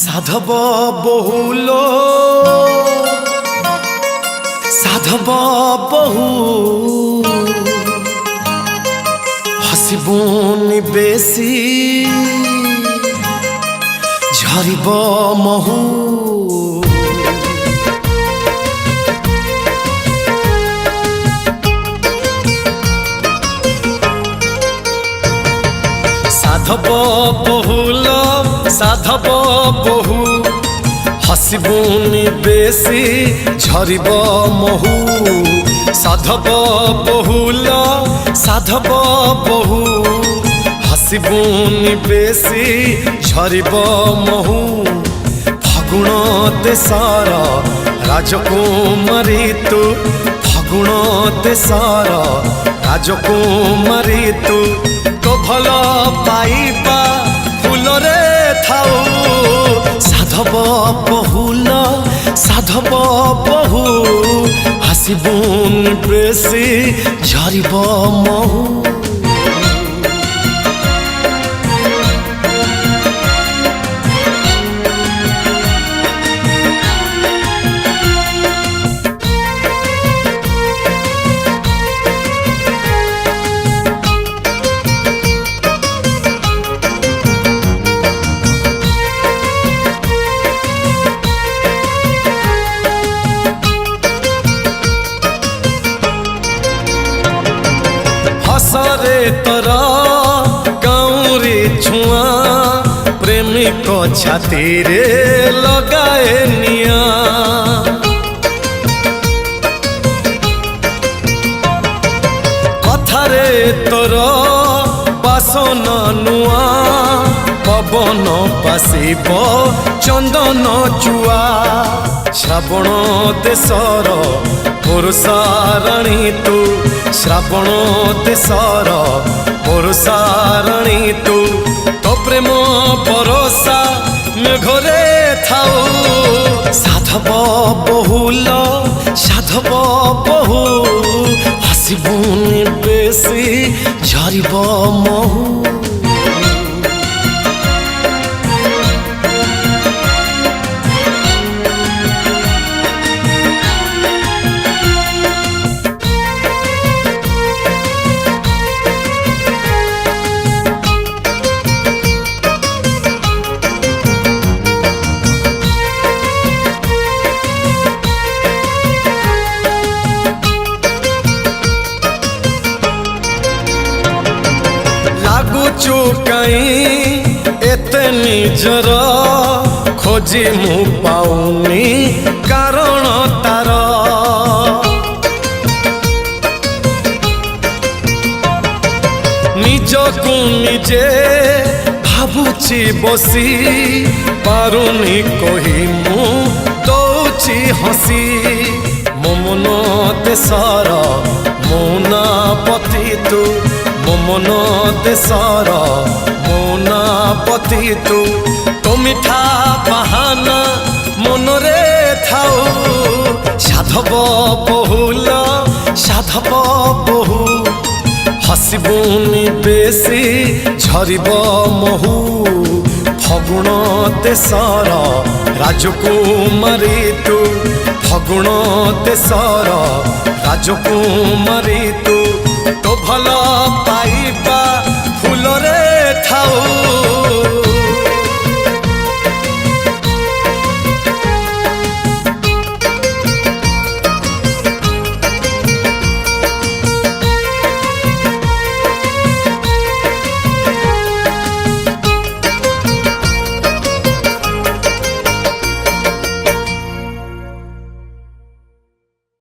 সাধব বহুল সাধব বহু হসিবুনি বেশি ঝরিব মহু সাধব বহুল সাধব বহু হসিবুনি বেশি ঝরিব মহু সাধব বহুল সাধব বহু হসিবুনি বেশি ঝরিব মহু ফাগুণ দেশর রাজকুমারী তু ফাগুণ দেশর রাজকুমারী তু তো ভাল পাইবা ফুলরে থাও সাধব বহুল সাধব বহু হাসিবুনি বেশি ঝরিব মহু हसरे तोरा गाँवरे छुआ प्रेमिक छाती रे लगाए निया कथारे तोरा बासन नुआ पवन पासिब चंदन चुआ श्रावण देशर पुरुषाराणी तू श्रावण देशर पुरुषाराणी तू तो प्रेम भरोसा मेघरे थाओ साधब बहुल साधब बहु हसिबुनि बेशी झरिब महु लागुचु कहीं एते निजर खोजी मु पाउनी कारण तार निजकु निजे भाबुची बसी पारुनी कही मु दौची हसी मोमन देशर मौना पति तू मोमन देशर मौना पति तू तो मिठा बहाना मनरे थाओ साधब बहुल साधब बहु हसिबुनि बेशी झरिब महु फगुण देशर राजकुमारी तू फगुण देशर राजकुमारी तू तो भल पाइबा फुलरे थाओ।